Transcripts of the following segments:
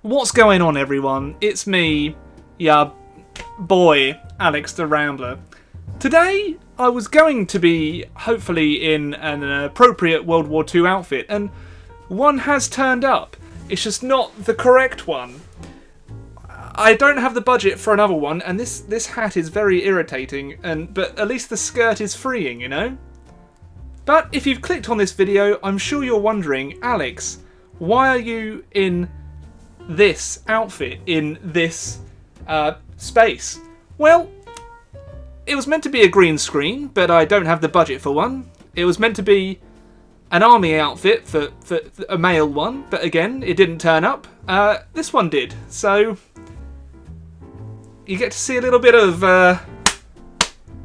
What's going on, everyone? It's me, ya boy, Alex the Rambler. Today, I was going to be, hopefully, in an appropriate World War II outfit, and one has turned up. It's just not the correct one. I don't have the budget for another one, and this hat is very irritating, but at least the skirt is freeing, you know? But if you've clicked on this video, I'm sure you're wondering, Alex, why are you in this outfit, in this space? Well, it was meant to be a green screen, but I don't have the budget for one. It was meant to be an army outfit for a male one, but again, it didn't turn up. This one did, so you get to see a little bit of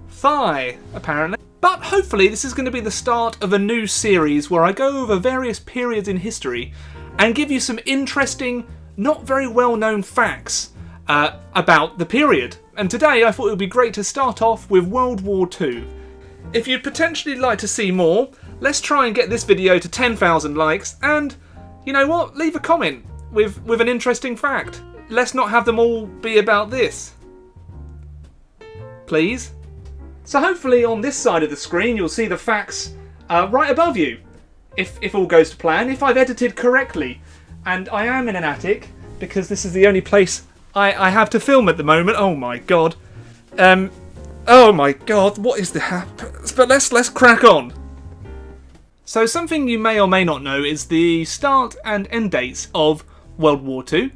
thigh, apparently. But hopefully this is going to be the start of a new series where I go over various periods in history and give you some interesting, not very well-known facts about the period. And today I thought it would be great to start off with World War II. If you'd potentially like to see more, let's try and get this video to 10,000 likes, and you know what, leave a comment with an interesting fact. Let's not have them all be about this. Please? So hopefully on this side of the screen you'll see the facts right above you, if all goes to plan, if I've edited correctly. And I am in an attic, because this is the only place I have to film at the moment. Oh my god. Oh my god, what is the But let's crack on. So something you may or may not know is the start and end dates of World War II.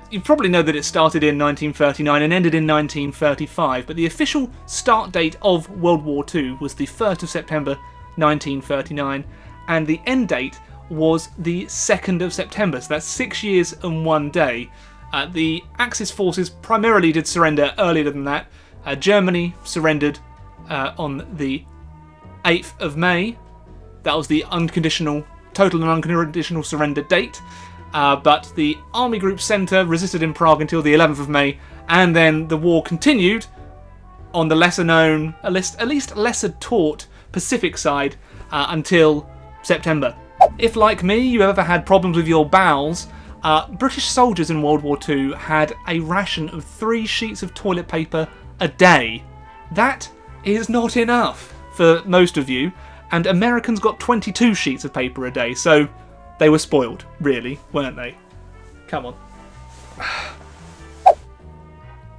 You probably know that it started in 1939 and ended in 1935, but the official start date of World War II was the 1st of September 1939, and the end date was the 2nd of September, so that's 6 years and 1 day. The Axis forces primarily did surrender earlier than that. Germany surrendered on the 8th of May. That was the total and unconditional surrender date. But the Army Group Centre resisted in Prague until the 11th of May, and then the war continued on the lesser known, at least lesser taught Pacific side until September. If, like me, you ever had problems with your bowels, British soldiers in World War II had a ration of 3 sheets of toilet paper a day. That is not enough for most of you, and Americans got 22 sheets of paper a day, so they were spoiled, really, weren't they? Come on.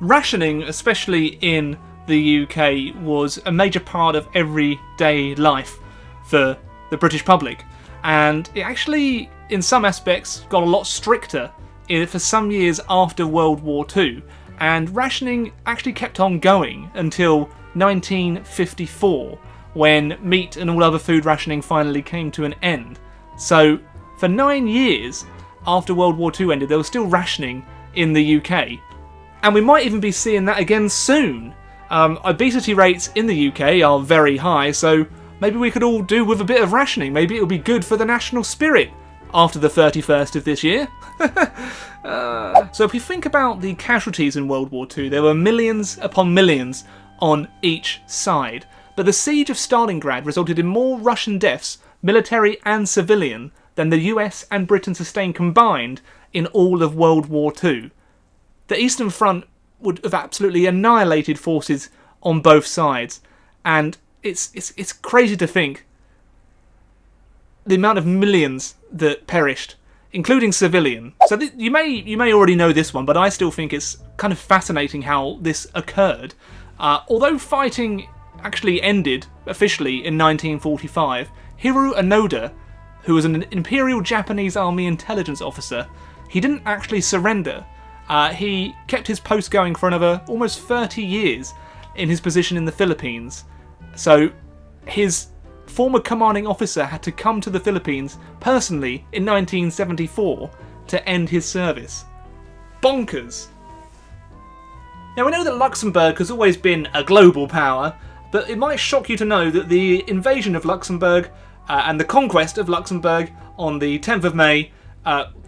Rationing, especially in the UK, was a major part of everyday life for the British public. And it actually, in some aspects, got a lot stricter for some years after World War II. And rationing actually kept on going until 1954, when meat and all other food rationing finally came to an end. So for 9 years after World War II ended, there was still rationing in the UK. And we might even be seeing that again soon. Obesity rates in the UK are very high, so maybe we could all do with a bit of rationing. Maybe it'll be good for the national spirit after the 31st of this year. So if we think about the casualties in World War II, there were millions upon millions on each side. But the siege of Stalingrad resulted in more Russian deaths, military and civilian, than the US and Britain sustained combined in all of World War II. The Eastern Front would have absolutely annihilated forces on both sides, and it's crazy to think the amount of millions that perished, including civilian. So you may already know this one, but I still think it's kind of fascinating how this occurred. Although fighting actually ended officially in 1945, Hiro Onoda, who was an Imperial Japanese Army intelligence officer, he didn't actually surrender. He kept his post going for another almost 30 years in his position in the Philippines. So his former commanding officer had to come to the Philippines personally in 1974 to end his service. Bonkers! Now we know that Luxembourg has always been a global power, but it might shock you to know that the invasion of Luxembourg and the conquest of Luxembourg on the 10th of May,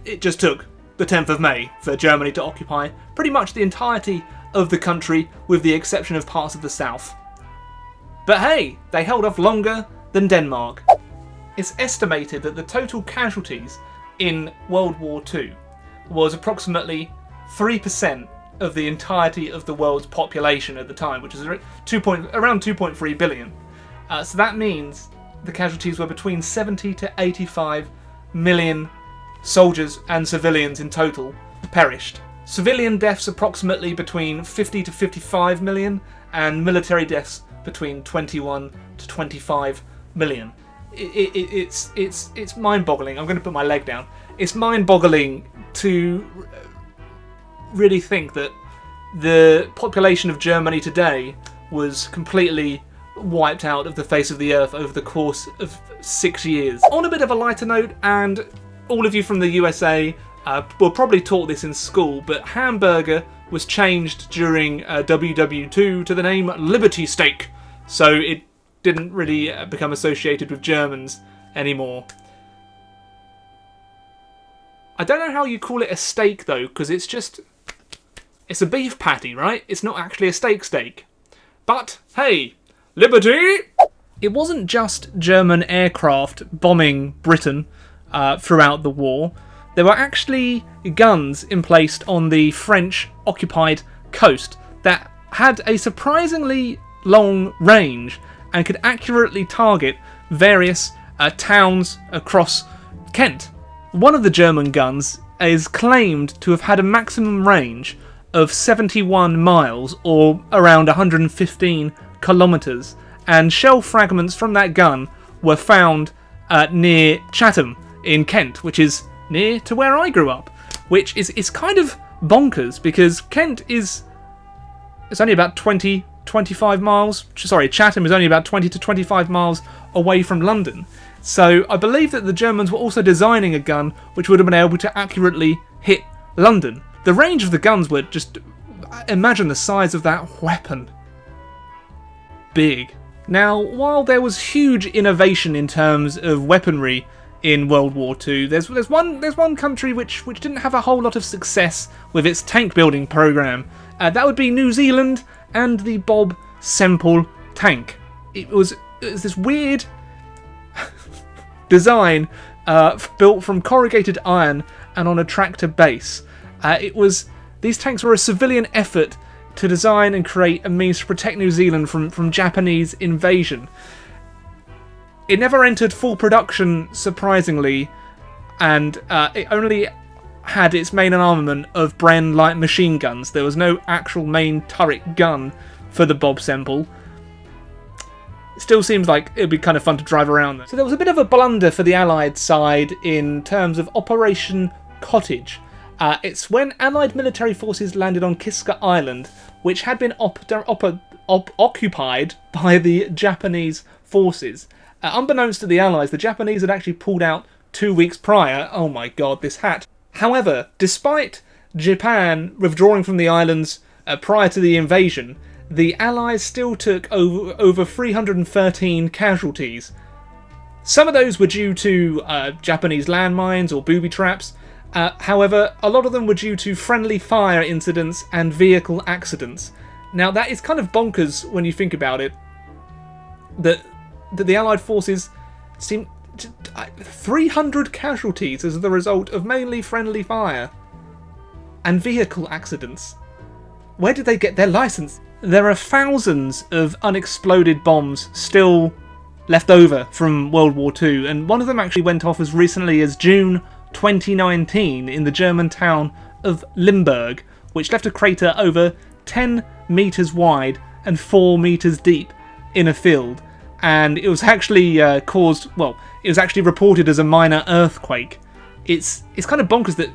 it just took the 10th of May for Germany to occupy pretty much the entirety of the country, with the exception of parts of the south. But hey, they held off longer than Denmark. It's estimated that the total casualties in World War II was approximately 3% of the entirety of the world's population at the time, which is around 2.3 billion. So that means the casualties were between 70 to 85 million soldiers and civilians in total perished. Civilian deaths approximately between 50 to 55 million, and military deaths between 21 to 25 million. It's mind-boggling. I'm going to put my leg down. It's mind-boggling to really think that the population of Germany today was completely wiped out of the face of the earth over the course of 6 years. On a bit of a lighter note, and all of you from the USA were probably taught this in school, but hamburger was changed during WW2 to the name Liberty Steak, so it didn't really become associated with Germans anymore. I don't know how you call it a steak though, because it's a beef patty, right? It's not actually a steak. But hey, liberty! It wasn't just German aircraft bombing Britain throughout the war. There were actually guns emplaced on the French-occupied coast that had a surprisingly long range and could accurately target various towns across Kent. One of the German guns is claimed to have had a maximum range of 71 miles, or around 115 kilometres, and shell fragments from that gun were found near Chatham in Kent, which is near to where I grew up, which is kind of bonkers because Kent it's only about 25 miles. Sorry, Chatham is only about 20 to 25 miles away from London. So I believe that the Germans were also designing a gun which would have been able to accurately hit London. The range of the guns were just... imagine the size of that weapon. Big. Now, while there was huge innovation in terms of weaponry in World War II, there's one country which didn't have a whole lot of success with its tank building program. That would be New Zealand and the Bob Semple tank. It was this weird design built from corrugated iron and on a tractor base. These tanks were a civilian effort to design and create a means to protect New Zealand from Japanese invasion. It never entered full production, surprisingly, and it only had its main armament of Bren light machine guns. There was no actual main turret gun for the Bob Semple. It still seems like it'd be kind of fun to drive around there. So there was a bit of a blunder for the Allied side in terms of Operation Cottage. It's when Allied military forces landed on Kiska Island, which had been occupied by the Japanese forces. Unbeknownst to the Allies, the Japanese had actually pulled out 2 weeks prior. Oh my god, this hat. However, despite Japan withdrawing from the islands prior to the invasion, the Allies still took over 313 casualties. Some of those were due to Japanese landmines or booby traps. However, a lot of them were due to friendly fire incidents and vehicle accidents. Now, that is kind of bonkers when you think about it, that the Allied forces seem 300 casualties as the result of mainly friendly fire and vehicle accidents. Where did they get their license? There are thousands of unexploded bombs still left over from World War II, and one of them actually went off as recently as June 2019 in the German town of Limburg, which left a crater over 10 metres wide and 4 metres deep in a field. And it was actually it was actually reported as a minor earthquake. It's kind of bonkers that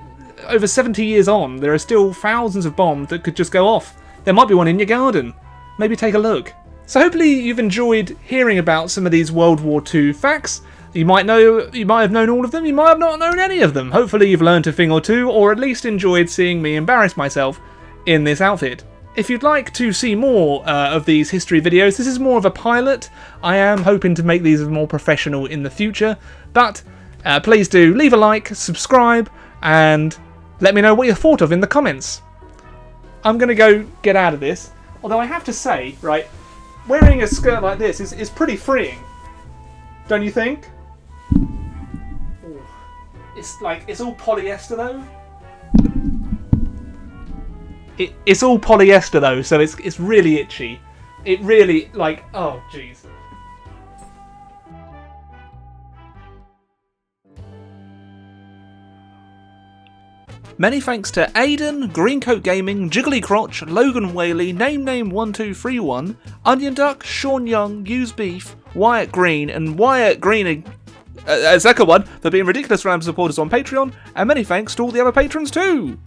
over 70 years on, there are still thousands of bombs that could just go off. There might be one in your garden. Maybe take a look. So hopefully you've enjoyed hearing about some of these World War II facts. You might have known all of them, you might have not known any of them. Hopefully you've learnt a thing or two, or at least enjoyed seeing me embarrass myself in this outfit. If you'd like to see more of these history videos, this is more of a pilot. I am hoping to make these more professional in the future, but please do leave a like, subscribe, and let me know what you thought of in the comments. I'm going to go get out of this, although I have to say, right, wearing a skirt like this is pretty freeing, don't you think? Ooh. It's all polyester though. It's all polyester though, so it's really itchy. It really, like, oh jeez. Many thanks to Aiden, Greencoat Gaming, Jiggly Crotch, Logan Whaley, Name1231, Onion Duck, Sean Young, Use Beef, Wyatt Green, and Wyatt Green, a second one, for being ridiculous Ram supporters on Patreon, and many thanks to all the other patrons too!